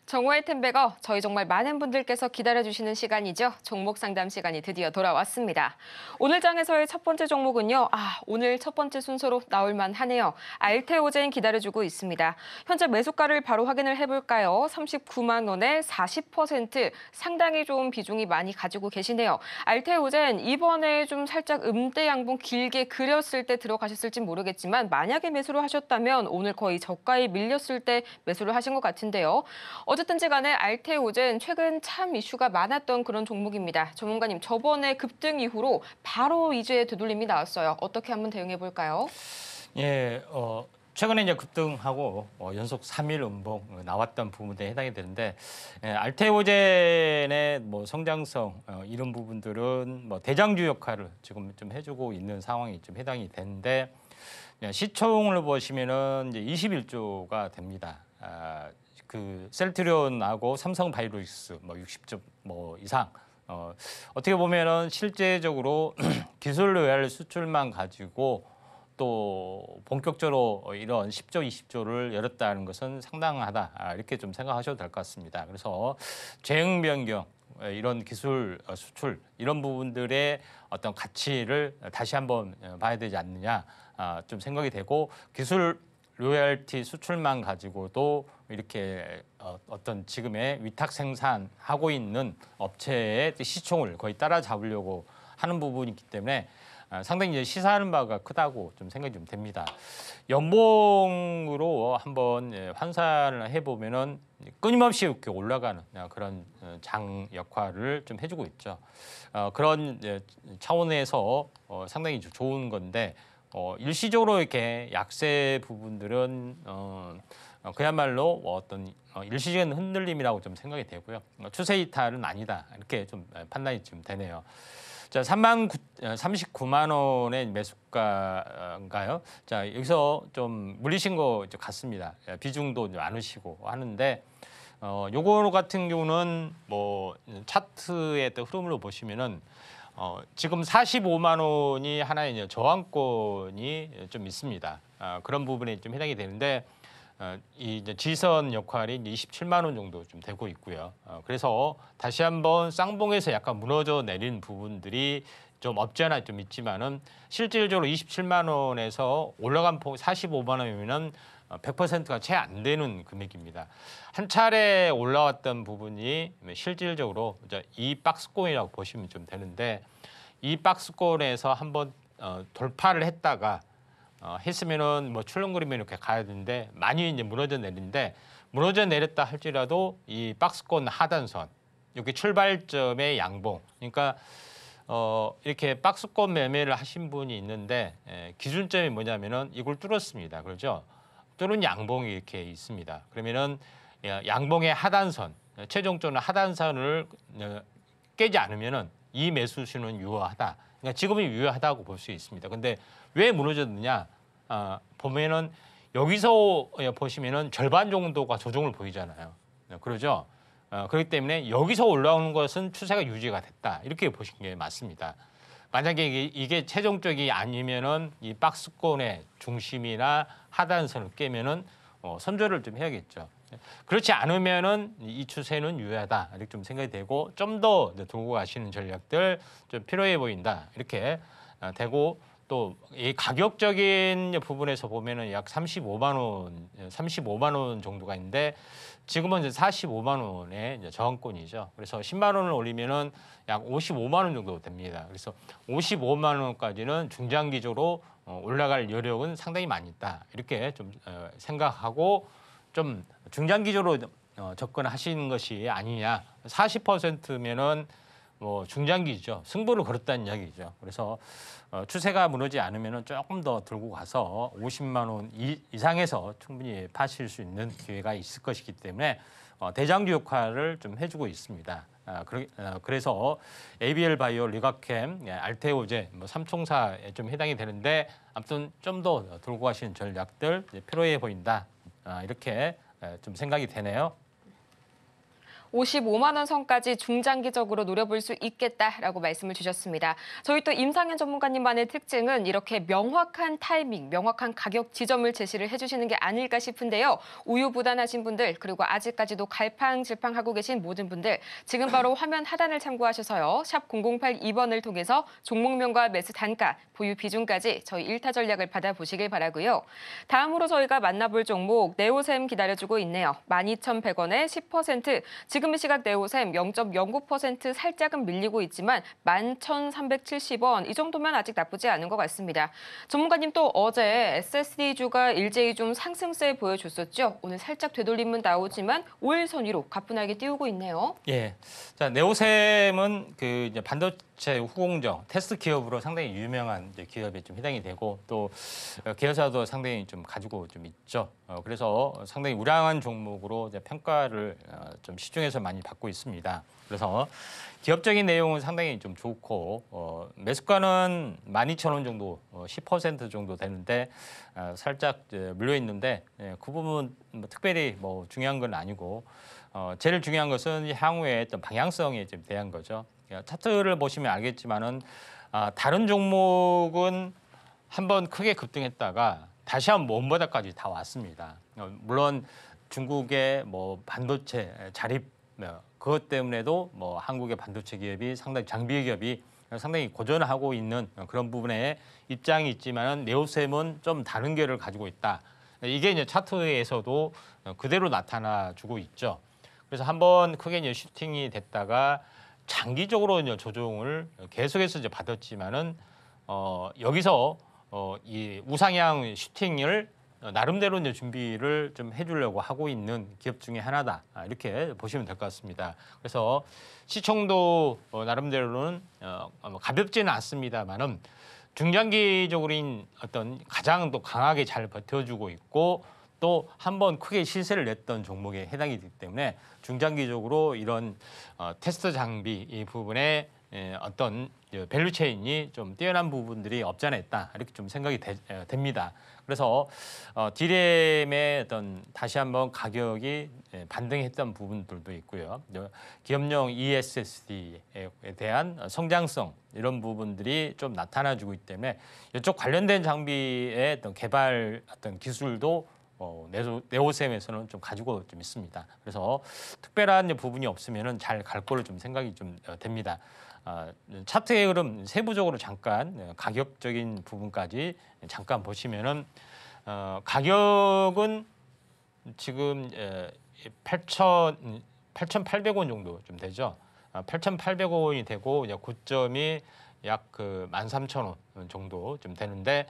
Speaker 1: 정오의 템베거, 저희 정말 많은 분들께서 기다려주시는 시간이죠. 종목 상담 시간이 드디어 돌아왔습니다. 오늘 장에서의 첫 번째 종목은요. 오늘 첫 번째 순서로 나올 만하네요. 알테오젠 기다려주고 있습니다. 현재 매수가를 바로 확인을 해볼까요? 39만 원에 40% 상당히 좋은 비중이 많이 가지고 계시네요. 알테오젠 이번에 좀 살짝 음대 양봉 길게 그렸을 때 들어가셨을지 모르겠지만 만약에 매수를 하셨다면 오늘 거의 저가에 밀렸을 때 매수를 하신 것 같은데요. 어쨌든지 간에 알테오젠 최근 참 이슈가 많았던 그런 종목입니다. 전문가님, 저번에 급등 이후로 바로 이제 되돌림이 나왔어요. 어떻게 한번 대응해 볼까요?
Speaker 2: 예, 최근에 이제 급등하고 연속 3일 음봉 나왔던 부분에 해당이 되는데 알테오젠의 뭐 성장성 이런 부분들은 뭐 대장주 역할을 지금 좀 해주고 있는 상황이 좀 해당이 되는데 시총을 보시면은 이제 21조가 됩니다. 그 셀트리온하고 삼성바이오로직스 뭐 60조 뭐 이상 어떻게 보면은 실제적으로 기술 로얄 수출만 가지고 또 본격적으로 이런 10조, 20조를 열었다는 것은 상당하다 이렇게 좀 생각하셔도 될 것 같습니다. 그래서 재형 변경 이런 기술 수출 이런 부분들의 어떤 가치를 다시 한번 봐야 되지 않느냐 좀 생각이 되고 기술 로열티 수출만 가지고도 이렇게 어떤 지금의 위탁 생산하고 있는 업체의 시총을 거의 따라잡으려고 하는 부분이 있기 때문에 상당히 이제 시사하는 바가 크다고 좀 생각이 좀 됩니다. 연봉으로 한번 환산을 해보면은 끊임없이 이렇게 올라가는 그런 장 역할을 좀 해주고 있죠. 그런 차원에서 상당히 좋은 건데 일시적으로 이렇게 약세 부분들은 그야말로 어떤 일시적인 흔들림이라고 좀 생각이 되고요. 추세 이탈은 아니다 이렇게 좀 판단이 좀 되네요. 자, 39만 원의 매수가인가요? 자, 여기서 좀 물리신 거 같습니다. 비중도 많으시고 하는데 요거 같은 경우는 뭐 차트의 흐름으로 보시면은 지금 45만 원이 하나의 이제 저항권이 좀 있습니다. 그런 부분에 좀 해당이 되는데 이 이제 지선 역할이 이제 27만 원 정도 좀 되고 있고요. 그래서 다시 한번 쌍봉에서 약간 무너져 내린 부분들이 좀 없지 않아 좀 있지만은 실질적으로 27만 원에서 올라간 폭 45만 원이면은 100%가 채 안 되는 금액입니다. 한 차례 올라왔던 부분이 실질적으로 이 박스권이라고 보시면 좀 되는데 이 박스권에서 한번 돌파를 했다가 했으면은 뭐 출렁거리면 이렇게 가야 되는데 많이 이제 무너져 내린데 무너져 내렸다 할지라도 이 박스권 하단선 여기 출발점의 양봉. 그러니까 이렇게 박스권 매매를 하신 분이 있는데 기준점이 뭐냐면은 이걸 뚫었습니다. 그렇죠? 뚫은 양봉이 이렇게 있습니다. 그러면은 양봉의 하단선, 최종적으로 하단선을 깨지 않으면은 이 매수수는 유효하다. 그러니까 지금은 유효하다고 볼 수 있습니다. 근데 왜 무너졌느냐? 보면은 여기서 보시면은 절반 정도가 조정을 보이잖아요. 그러죠? 그렇기 때문에 여기서 올라오는 것은 추세가 유지가 됐다. 이렇게 보시는 게 맞습니다. 만약에 이게 최종적이 아니면은 이 박스권의 중심이나 하단선을 깨면은 선절을 좀 해야겠죠. 그렇지 않으면은 이 추세는 유효하다. 이렇게 좀 생각이 되고 좀 더 들고 가시는 전략들 좀 필요해 보인다. 이렇게 되고 또 이 가격적인 부분에서 보면은 약 35만 원 정도가 있는데 지금은 이제 45만 원의 이제 저항권이죠. 그래서 10만 원을 올리면은 약 55만 원 정도 됩니다. 그래서 55만 원까지는 중장기적으로 올라갈 여력은 상당히 많이 있다. 이렇게 좀 생각하고 좀 중장기적으로 접근하시는 것이 아니냐. 40%면은 뭐 중장기죠. 승부를 걸었다는 이야기죠. 그래서 추세가 무너지지 않으면 조금 더 들고 가서 50만 원 이상에서 충분히 파실 수 있는 기회가 있을 것이기 때문에 대장주 역할을 좀 해주고 있습니다. 그래서 ABL 바이오, 리가캠, 알테오제, 뭐 삼총사에 좀 해당이 되는데 아무튼 좀 더 들고 가시는 전략들 필요해 보인다. 이렇게 좀 생각이 되네요.
Speaker 1: 55만 원 선까지 중장기적으로 노려볼 수 있겠다라고 말씀을 주셨습니다. 저희 또 임상현 전문가님만의 특징은 이렇게 명확한 타이밍, 명확한 가격 지점을 제시를 해주시는 게 아닐까 싶은데요. 우유부단하신 분들 그리고 아직까지도 갈팡질팡하고 계신 모든 분들 지금 바로 화면 하단을 참고하셔서요. 샵 0082번을 통해서 종목명과 매수 단가, 보유 비중까지 저희 1타 전략을 받아보시길 바라고요. 다음으로 저희가 만나볼 종목 네오셈 기다려주고 있네요. 12,100원에 10%, 지금 이 시각 네오셈 0.09% 살짝은 밀리고 있지만 11,370원 이 정도면 아직 나쁘지 않은 것 같습니다. 전문가님 또 어제 SSD주가 일제히 좀 상승세 보여줬었죠. 오늘 살짝 되돌림은 나오지만 5일선 위로 가뿐하게 띄우고 있네요.
Speaker 2: 예, 자 네오셈은 그 이제 반도체 후공정 테스트 기업으로 상당히 유명한 이제 기업에 좀 해당이 되고 또 계열사도 상당히 좀 가지고 좀 있죠. 그래서 상당히 우량한 종목으로 이제 평가를 좀 시중에서 많이 받고 있습니다. 그래서 기업적인 내용은 상당히 좀 좋고 매수가는 12,000원 정도, 10% 정도 되는데 살짝 물려 있는데 그 부분 뭐 특별히 뭐 중요한 건 아니고 제일 중요한 것은 향후의 어떤 방향성에 좀 대한 거죠. 차트를 보시면 알겠지만은 다른 종목은 한번 크게 급등했다가 다시 한번 먼바닥까지 다 왔습니다. 물론 중국의 뭐 반도체 자립 그것 때문에도 뭐 한국의 반도체 기업이 상당히 장비 기업이 상당히 고전하고 있는 그런 부분에 입장이 있지만은 네오셈은 좀 다른 결을 가지고 있다. 이게 이제 차트에서도 그대로 나타나주고 있죠. 그래서 한번 크게 이제 슈팅이 됐다가 장기적으로 이제 조정을 계속해서 이제 받았지만은 여기서 이 우상향 슈팅을 나름대로 이제 준비를 좀 해주려고 하고 있는 기업 중에 하나다. 이렇게 보시면 될 것 같습니다. 그래서 시총도 나름대로는 가볍지는 않습니다만은 중장기적으로인 어떤 가장 또 강하게 잘 버텨주고 있고 또 한 번 크게 실세를 냈던 종목에 해당이 되기 때문에 중장기적으로 이런 테스트 장비 이 부분에 어떤 밸류체인이 좀 뛰어난 부분들이 없지 않아 있다 이렇게 좀 생각이 됩니다. 그래서 디램의 어떤 다시 한번 가격이 반등했던 부분들도 있고요. 기업용 ESSD에 대한 성장성 이런 부분들이 좀 나타나주고 있기 때문에 이쪽 관련된 장비의 어떤 개발 어떤 기술도 네오셈에서는 좀 가지고 좀 있습니다. 그래서 특별한 부분이 없으면은 잘 갈 거로 좀 생각이 좀 됩니다. 차트의 흐름 세부적으로 잠깐 가격적인 부분까지 잠깐 보시면은 가격은 지금 8,800원 정도 좀 되죠. 8,800원이 되고 고점이 약 그 13,000원 정도 좀 되는데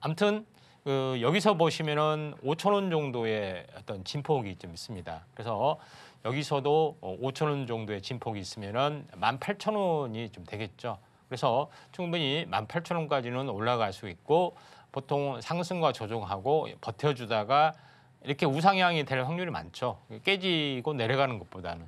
Speaker 2: 아무튼 여기서 보시면은 5,000원 정도의 어떤 진폭이 좀 있습니다. 그래서 여기서도 5천 원 정도의 진폭이 있으면은 18,000원이 좀 되겠죠. 그래서 충분히 18,000원까지는 올라갈 수 있고 보통 상승과 조정하고 버텨주다가 이렇게 우상향이 될 확률이 많죠. 깨지고 내려가는 것보다는.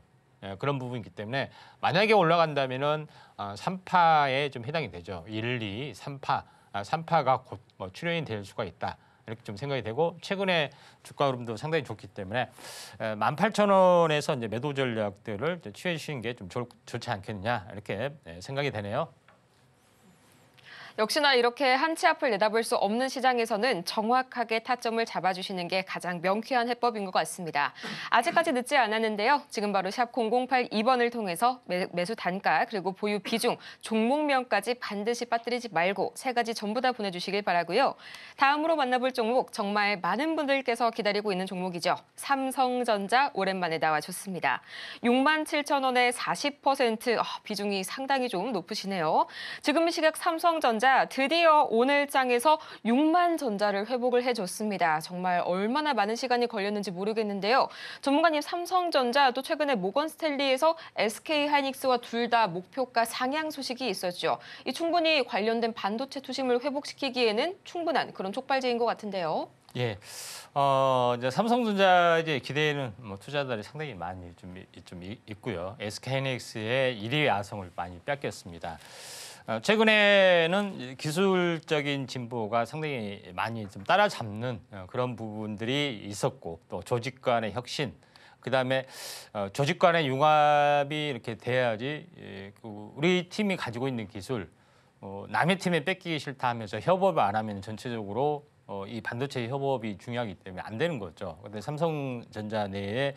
Speaker 2: 그런 부분이기 때문에 만약에 올라간다면은 3파에 좀 해당이 되죠. 1, 2, 3파. 3파가 곧 출현이 될 수가 있다. 이렇게 좀 생각이 되고 최근에 주가 흐름도 상당히 좋기 때문에 18,000원에서 이제 매도 전략들을 취해 주시는 게 좀 좋지 않겠느냐 이렇게 생각이 되네요.
Speaker 1: 역시나 이렇게 한 치 앞을 내다볼 수 없는 시장에서는 정확하게 타점을 잡아주시는 게 가장 명쾌한 해법인 것 같습니다. 아직까지 늦지 않았는데요. 지금 바로 샵 0082번을 통해서 매수 단가 그리고 보유 비중, 종목명까지 반드시 빠뜨리지 말고 세 가지 전부 다 보내주시길 바라고요. 다음으로 만나볼 종목 정말 많은 분들께서 기다리고 있는 종목이죠. 삼성전자 오랜만에 나와줬습니다. 67,000원에 40% 비중이 상당히 좀 높으시네요. 지금 시각 삼성전자 드디어 오늘 장에서 6만 전자를 회복을 해줬습니다. 정말 얼마나 많은 시간이 걸렸는지 모르겠는데요. 전문가님 삼성전자 또 최근에 모건 스탠리에서 SK 하이닉스와 둘 다 목표가 상향 소식이 있었죠. 이 충분히 관련된 반도체 투심을 회복시키기에는 충분한 그런 촉발제인 것 같은데요.
Speaker 2: 예, 이제 삼성전자 이제 기대는 투자자들이 상당히 많이 좀 있고요. SK 하이닉스의 1위 아성을 많이 뺏겼습니다. 최근에는 기술적인 진보가 상당히 많이 좀 따라잡는 그런 부분들이 있었고 또 조직 간의 혁신, 그다음에 조직 간의 융합이 이렇게 돼야지 우리 팀이 가지고 있는 기술 남의 팀에 뺏기기 싫다 하면서 협업을 안 하면 전체적으로 이 반도체 협업이 중요하기 때문에 안 되는 거죠. 근데 삼성전자 내에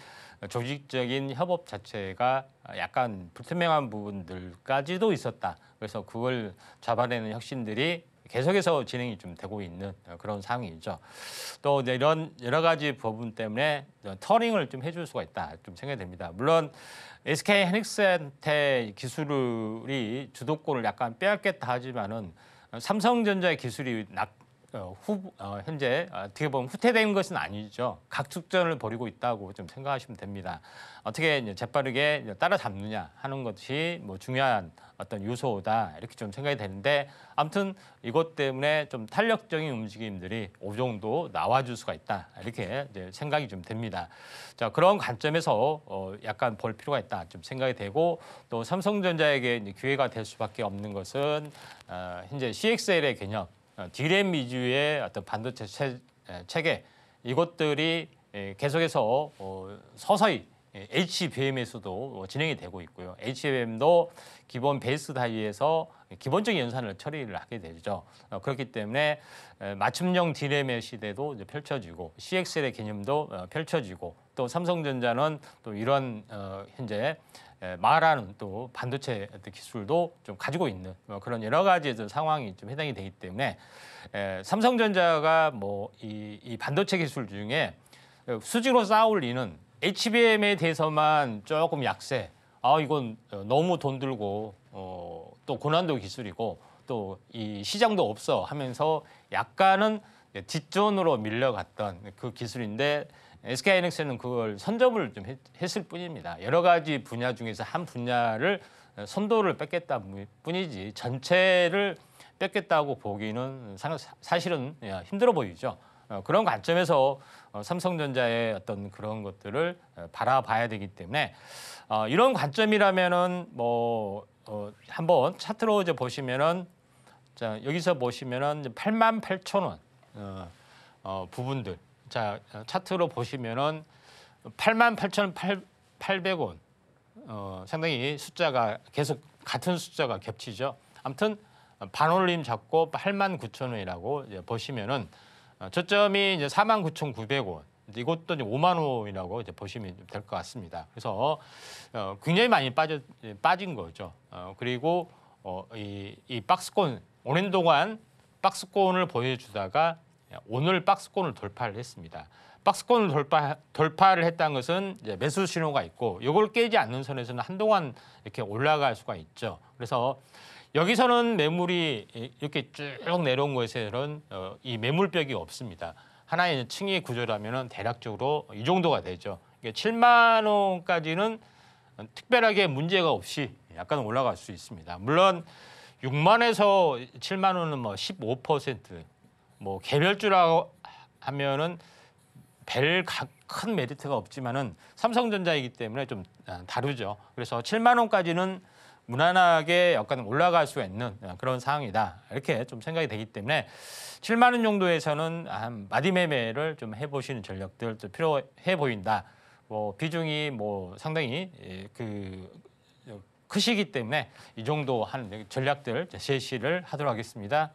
Speaker 2: 조직적인 협업 자체가 약간 불투명한 부분들까지도 있었다. 그래서 그걸 잡아내는 혁신들이 계속해서 진행이 좀 되고 있는 그런 상황이죠. 또 이런 여러 가지 부분 때문에 터닝을 좀 해줄 수가 있다. 좀 생각이 됩니다. 물론 SK 하이닉스한테 기술이 주도권을 약간 빼앗겠다 하지만은 삼성전자의 기술이 현재 어떻게 보면 후퇴되는 것은 아니죠. 각축전을 벌이고 있다고 좀 생각하시면 됩니다. 어떻게 이제 재빠르게 따라잡느냐 하는 것이 중요한 어떤 요소다 이렇게 좀 생각이 되는데 아무튼 이것 때문에 좀 탄력적인 움직임들이 어느 정도 나와줄 수가 있다 이렇게 이제 생각이 좀 됩니다. 자, 그런 관점에서 약간 볼 필요가 있다 좀 생각이 되고 또 삼성전자에게 이제 기회가 될 수밖에 없는 것은 현재 CXL의 개념. D램 위주의 어떤 반도체 체계 이것들이 계속해서 서서히 HBM에서도 진행이 되고 있고요. HBM도 기본 베이스 다이에서 기본적인 연산을 처리를 하게 되죠. 그렇기 때문에 맞춤형 D램의 시대도 이제 펼쳐지고 CXL의 개념도 펼쳐지고 또 삼성전자는 또 이런 현재 말하는 또 반도체 기술도 좀 가지고 있는 그런 여러 가지 상황이 좀 해당이 되기 때문에 삼성전자가 이 반도체 기술 중에 수직으로 쌓아올리는 HBM에 대해서만 조금 약세. 이건 너무 돈 들고 또 고난도 기술이고 또 이 시장도 없어 하면서 약간은 뒷전으로 밀려갔던 그 기술인데 SK 하이닉스는 그걸 선점을 좀 했을 뿐입니다. 여러 가지 분야 중에서 한 분야를 선도를 뺏겠다 뿐이지 전체를 뺏겠다고 보기는 사실은 힘들어 보이죠. 그런 관점에서 삼성전자의 어떤 그런 것들을 바라봐야 되기 때문에 이런 관점이라면은 한번 차트로 이제 보시면은 자 여기서 보시면은 88,000원 부분들. 자, 차트로 보시면은 88,800원 상당히 숫자가 계속 같은 숫자가 겹치죠. 아무튼 반올림 잡고 89,000원이라고 이제 보시면은 저점이 이제 49,900원. 이것도 이제 5만 원이라고 이제 보시면 될 것 같습니다. 그래서 굉장히 많이 빠진 거죠. 그리고 이 박스권 오랜 동안 박스권을 보여주다가 오늘 박스권을 돌파를 했습니다. 박스권을 돌파를 했다는 것은 이제 매수 신호가 있고 이걸 깨지 않는 선에서는 한동안 이렇게 올라갈 수가 있죠. 그래서 여기서는 매물이 이렇게 쭉 내려온 것에는 이 매물벽이 없습니다. 하나의 층위 구조라면 대략적으로 이 정도가 되죠. 그러니까 7만 원까지는 특별하게 문제가 없이 약간 올라갈 수 있습니다. 물론 6만에서 7만 원은 뭐 15%, 뭐 개별주라고 하면은 별 큰 메리트가 없지만은 삼성전자이기 때문에 좀 다르죠. 그래서 7만 원까지는 무난하게 약간 올라갈 수 있는 그런 상황이다. 이렇게 좀 생각이 되기 때문에 7만 원 정도에서는 한 마디 매매를 좀 해보시는 전략들 좀 필요해 보인다. 뭐 비중이 뭐 상당히 크시기 때문에 이 정도 한 전략들 제시를 하도록 하겠습니다.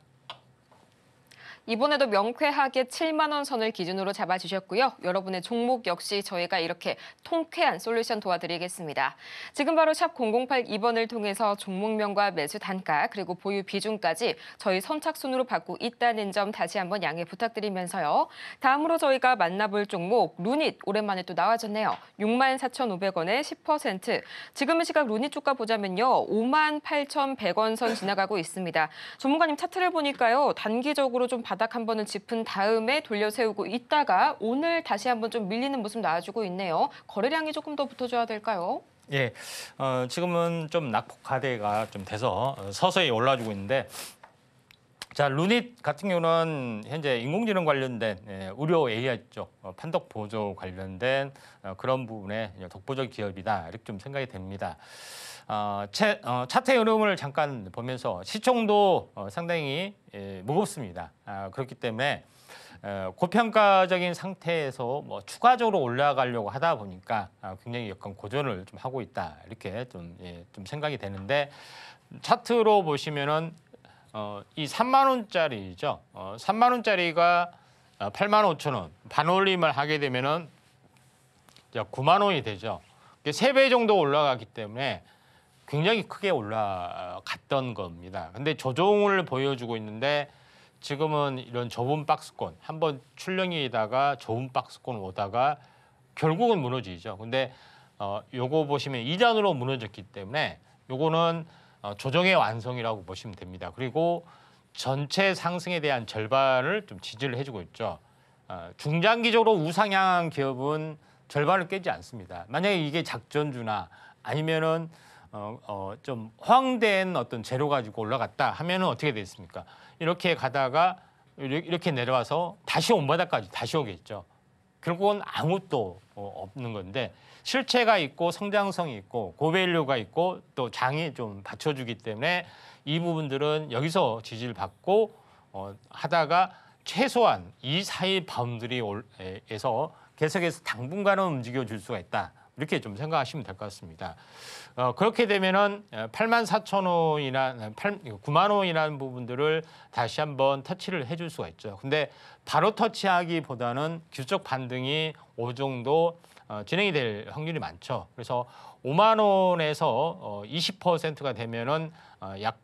Speaker 1: 이번에도 명쾌하게 7만 원 선을 기준으로 잡아주셨고요. 여러분의 종목 역시 저희가 이렇게 통쾌한 솔루션 도와드리겠습니다. 지금 바로 샵 0082번을 통해서 종목명과 매수 단가 그리고 보유 비중까지 저희 선착순으로 받고 있다는 점 다시 한번 양해 부탁드리면서요. 다음으로 저희가 만나볼 종목 루닛 오랜만에 또 나와줬네요. 64,500원에 10%. 지금 시각 루닛 주가 보자면요. 58,100원 선 지나가고 있습니다. 전문가님 차트를 보니까요. 단기적으로 좀 바닥 한 번은 짚은 다음에 돌려 세우고 있다가 오늘 다시 한번 좀 밀리는 모습 나와주고 있네요. 거래량이 조금 더 붙어줘야 될까요?
Speaker 2: 예, 지금은 좀 낙폭과대가 좀 돼서 서서히 올라주고 있는데, 자 루닛 같은 경우는 현재 인공지능 관련된 의료 AI 쪽 판독 보조 관련된 그런 부분에 독보적 기업이다 이렇게 좀 생각이 됩니다. 차트의 흐름을 잠깐 보면서 시총도 상당히 무겁습니다. 그렇기 때문에 고평가적인 상태에서 뭐 추가적으로 올라가려고 하다 보니까 굉장히 약간 고전을 좀 하고 있다 이렇게 좀 생각이 되는데 차트로 보시면은 이 3만 원짜리죠. 3만 원짜리가 8만 5천 원 반올림을 하게 되면은 9만 원이 되죠. 3배 정도 올라가기 때문에 굉장히 크게 올라갔던 겁니다. 근데 조정을 보여주고 있는데 지금은 이런 좁은 박스권 한번 출렁이다가 좁은 박스권 오다가 결국은 무너지죠. 근데 요거 보시면 2단으로 무너졌기 때문에 요거는 조정의 완성이라고 보시면 됩니다. 그리고 전체 상승에 대한 절반을 좀 지지를 해주고 있죠. 중장기적으로 우상향한 기업은 절반을 깨지 않습니다. 만약에 이게 작전주나 아니면은 좀 허황된 어떤 재료 가지고 올라갔다 하면은 어떻게 되겠습니까? 이렇게 가다가 이렇게 내려와서 다시 온바닥까지 다시 오겠죠. 결국은 아무것도 없는 건데 실체가 있고 성장성이 있고 고밸류가 있고 또 장이 좀 받쳐주기 때문에 이 부분들은 여기서 지지를 받고 하다가 최소한 이 사이 바운드리에서 계속해서 당분간은 움직여 줄 수가 있다. 이렇게 좀 생각하시면 될 것 같습니다. 그렇게 되면은 84,000원이나 9만 원이라는 부분들을 다시 한번 터치를 해줄 수가 있죠. 근데 바로 터치하기보다는 기술적 반등이 어느 정도 진행이 될 확률이 많죠. 그래서 5만 원에서 20%가 되면은 약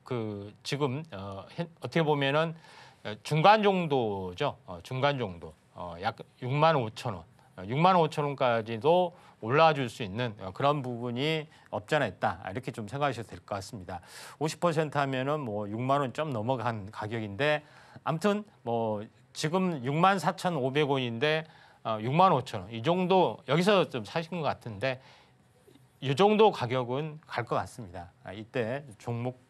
Speaker 2: 지금 어떻게 보면은 중간 정도죠. 중간 정도 약 6만 5천 원. 6만 5천 원까지도 올라와 줄 수 있는 그런 부분이 없지 않아 있다. 이렇게 좀 생각하셔도 될 것 같습니다. 50% 하면은 뭐 6만 원 좀 넘어간 가격인데 아무튼 뭐 지금 64,500원인데 6만 5천 원. 이 정도 여기서 좀 사신 것 같은데 이 정도 가격은 갈 것 같습니다. 이때 종목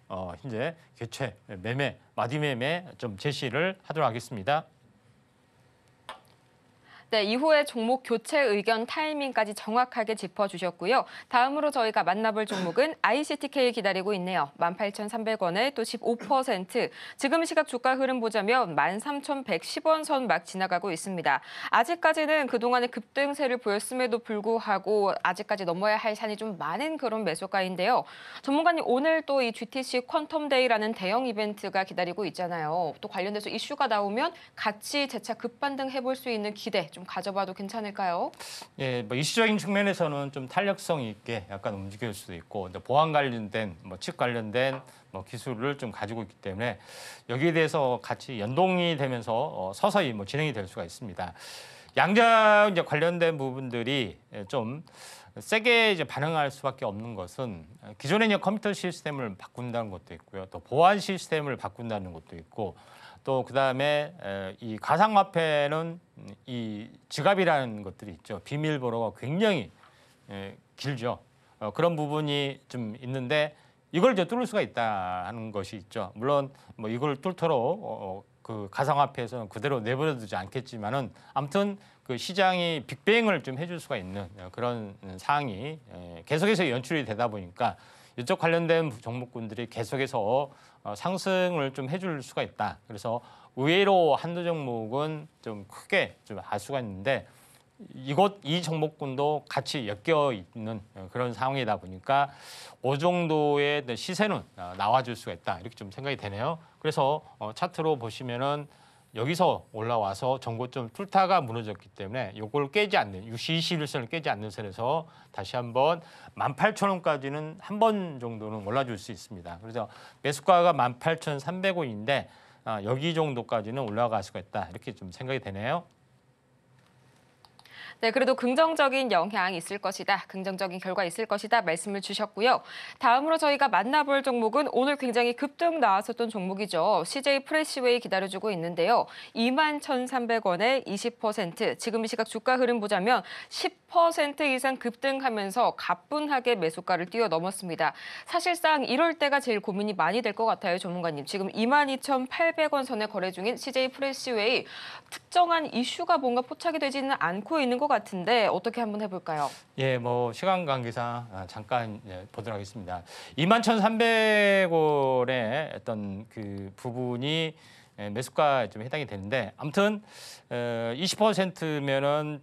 Speaker 2: 현재 교체, 매매, 마디 매매 좀 제시를 하도록 하겠습니다.
Speaker 1: 네, 이후에 종목 교체 의견 타이밍까지 정확하게 짚어주셨고요. 다음으로 저희가 만나볼 종목은 ICTK 기다리고 있네요. 18,300원에 또 15%. 지금 시각 주가 흐름 보자면 13,110원 선 막 지나가고 있습니다. 아직까지는 그동안의 급등세를 보였음에도 불구하고 아직까지 넘어야 할 산이 좀 많은 그런 매수가인데요. 전문가님, 오늘 또 이 GTC 퀀텀데이라는 대형 이벤트가 기다리고 있잖아요. 또 관련돼서 이슈가 나오면 같이 재차 급반등 해볼 수 있는 기대 좀 가져봐도 괜찮을까요?
Speaker 2: 예, 뭐 이슈적인 측면에서는 좀 탄력성 있게 약간 움직일 수도 있고 보안 관련된 칩 관련된 기술을 좀 가지고 있기 때문에 여기에 대해서 같이 연동이 되면서 서서히 진행이 될 수가 있습니다. 양자 이제 관련된 부분들이 좀 세게 이제 반응할 수밖에 없는 것은 기존의 컴퓨터 시스템을 바꾼다는 것도 있고요. 또 보안 시스템을 바꾼다는 것도 있고 또 그다음에 이 가상화폐는 이 지갑이라는 것들이 있죠. 비밀번호가 굉장히 길죠. 그런 부분이 좀 있는데 이걸 이제 뚫을 수가 있다는 것이 있죠. 물론 뭐 이걸 뚫도록 그 가상화폐에서는 그대로 내버려두지 않겠지만은 아무튼 그 시장이 빅뱅을 좀 해줄 수가 있는 그런 사항이 계속해서 연출이 되다 보니까 이쪽 관련된 종목군들이 계속해서 상승을 좀 해줄 수가 있다. 그래서 의외로 한두 종목은 좀 크게 좀 알 수가 있는데 이 종목군도 같이 엮여 있는 그런 상황이다 보니까 그 정도의 시세는 나와줄 수가 있다. 이렇게 좀 생각이 되네요. 그래서 차트로 보시면은 여기서 올라와서 전고점 뚫다가 무너졌기 때문에 이걸 깨지 않는 21선을 깨지 않는 선에서 다시 한번 18,000원까지는 한 번 정도는 올라줄 수 있습니다. 그래서 매수가가 18,300원인데 여기 정도까지는 올라갈 수가 있다. 이렇게 좀 생각이 되네요.
Speaker 1: 네, 그래도 긍정적인 영향이 있을 것이다. 긍정적인 결과 있을 것이다. 말씀을 주셨고요. 다음으로 저희가 만나볼 종목은 오늘 굉장히 급등 나왔었던 종목이죠. CJ 프레시웨이 기다려주고 있는데요. 21,300원에 20%, 지금 이 시각 주가 흐름 보자면 10% 이상 급등하면서 가뿐하게 매수가를 뛰어넘었습니다. 사실상 이럴 때가 제일 고민이 많이 될 것 같아요, 전문가님. 지금 22,800원 선에 거래 중인 CJ 프레시웨이 특정한 이슈가 뭔가 포착이 되지는 않고 있는 것 같은데 어떻게 한번 해볼까요?
Speaker 2: 예, 뭐 시간 관계상 잠깐 보도록 하겠습니다. 21,300원의 어떤 그 부분이 매수가에 좀 해당이 되는데 아무튼 20%면은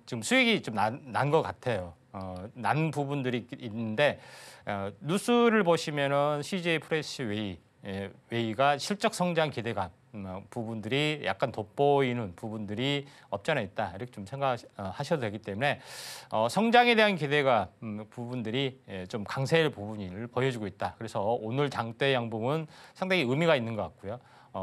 Speaker 2: 지금 수익이 좀 난 것 같아요. 난 부분들이 있는데 뉴스를 보시면은 CJ 프레시웨이가 실적 성장 기대감 부분들이 약간 돋보이는 부분들이 없지 않아 있다. 이렇게 좀 생각하셔도 되기 때문에 성장에 대한 기대가 부분들이 좀 강세일 부분을 보여주고 있다. 그래서 오늘 장대 양봉은 상당히 의미가 있는 것 같고요.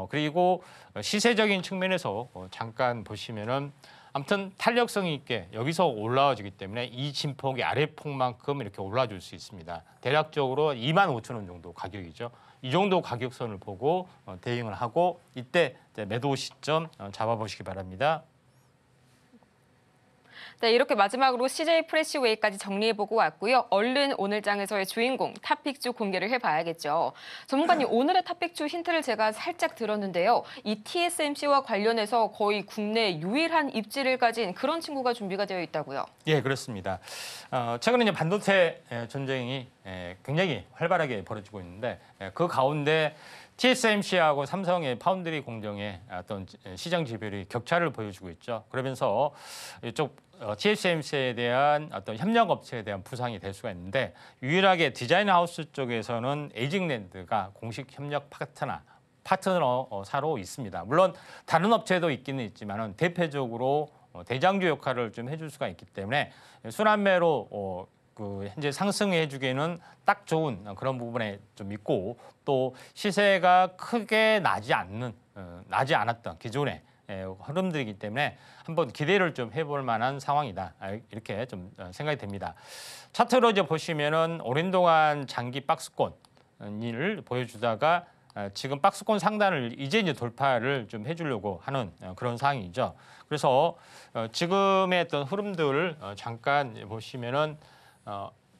Speaker 2: 그리고 시세적인 측면에서 잠깐 보시면은 아무튼 탄력성이 있게 여기서 올라와주기 때문에 이 진폭이 아래폭만큼 이렇게 올라줄 수 있습니다. 대략적으로 25,000원 정도 가격이죠. 이 정도 가격선을 보고 대응을 하고 이때 매도 시점 잡아보시기 바랍니다.
Speaker 1: 네, 이렇게 마지막으로 CJ 프레시웨이까지 정리해보고 왔고요. 얼른 오늘 장에서의 주인공 탑픽주 공개를 해봐야겠죠. 전문가님, 오늘의 탑픽주 힌트를 제가 살짝 들었는데요. 이 TSMC와 관련해서 거의 국내 유일한 입지를 가진 그런 친구가 준비가 되어 있다고요.
Speaker 2: 예, 그렇습니다. 최근에 이제 반도체 전쟁이 굉장히 활발하게 벌어지고 있는데 그 가운데 TSMC하고 삼성의 파운드리 공정의 어떤 시장 지배율이 격차를 보여주고 있죠. 그러면서 이쪽 TSMC에 대한 어떤 협력 업체에 대한 부상이 될 수가 있는데 유일하게 디자인 하우스 쪽에서는 에이징랜드가 공식 협력 파트너사로 있습니다. 물론 다른 업체도 있기는 있지만은 대표적으로 대장주 역할을 좀 해줄 수가 있기 때문에 순환매로 그 현재 상승해주기에는 딱 좋은 그런 부분에 좀 있고 또 시세가 크게 나지 않았던 기존의 흐름들이기 때문에 한번 기대를 좀 해볼 만한 상황이다 이렇게 좀 생각이 됩니다. 차트로 이제 보시면은 오랜 동안 장기 박스권을 보여주다가 지금 박스권 상단을 이제 돌파를 좀 해주려고 하는 그런 상황이죠. 그래서 지금의 어떤 흐름들을 잠깐 보시면은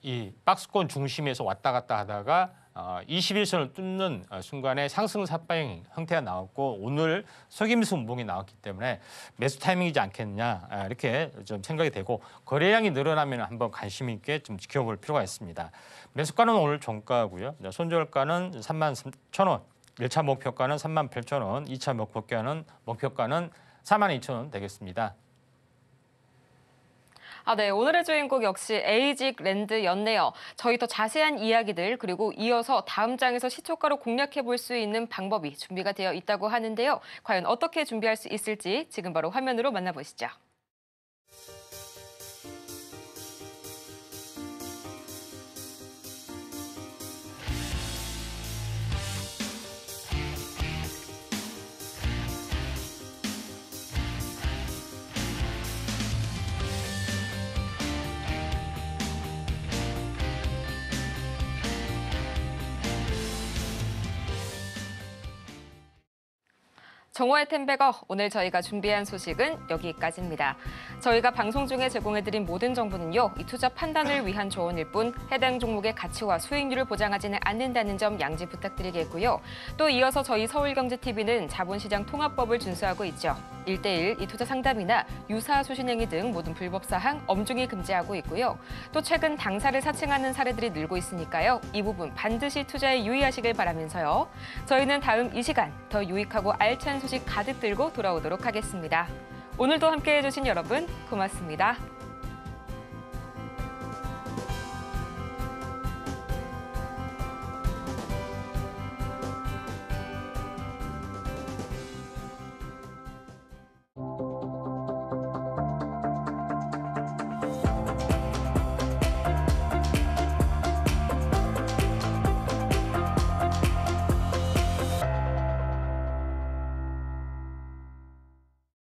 Speaker 2: 이 박스권 중심에서 왔다 갔다 하다가 21선을 뚫는 순간에 상승 삿바행 형태가 나왔고 오늘 속임수 운봉이 나왔기 때문에 매수 타이밍이지 않겠냐 이렇게 좀 생각이 되고 거래량이 늘어나면 한번 관심 있게 좀 지켜볼 필요가 있습니다. 매수가는 오늘 종가고요. 손절가는 33,000원, 1차 목표가는 38,000원, 2차 목표가는 42,000원 되겠습니다.
Speaker 1: 네, 오늘의 주인공 역시 에이직랜드였네요. 저희 더 자세한 이야기들 그리고 이어서 다음 장에서 시초가로 공략해 볼 수 있는 방법이 준비가 되어 있다고 하는데요. 과연 어떻게 준비할 수 있을지 지금 바로 화면으로 만나보시죠. 정오의 템베거, 오늘 저희가 준비한 소식은 여기까지입니다. 저희가 방송 중에 제공해드린 모든 정보는요, 이 투자 판단을 위한 조언일 뿐 해당 종목의 가치와 수익률을 보장하지는 않는다는 점 양지 부탁드리겠고요. 또 이어서 저희 서울경제TV는 자본시장 통합법을 준수하고 있죠. 1:1 이 투자 상담이나 유사 수신행위 등 모든 불법 사항 엄중히 금지하고 있고요. 또 최근 당사를 사칭하는 사례들이 늘고 있으니까요. 이 부분 반드시 투자에 유의하시길 바라면서요. 저희는 다음 이 시간 더 유익하고 알찬 소식 가득 들고 돌아오도록 하겠습니다. 오늘도 함께해 주신 여러분 고맙습니다.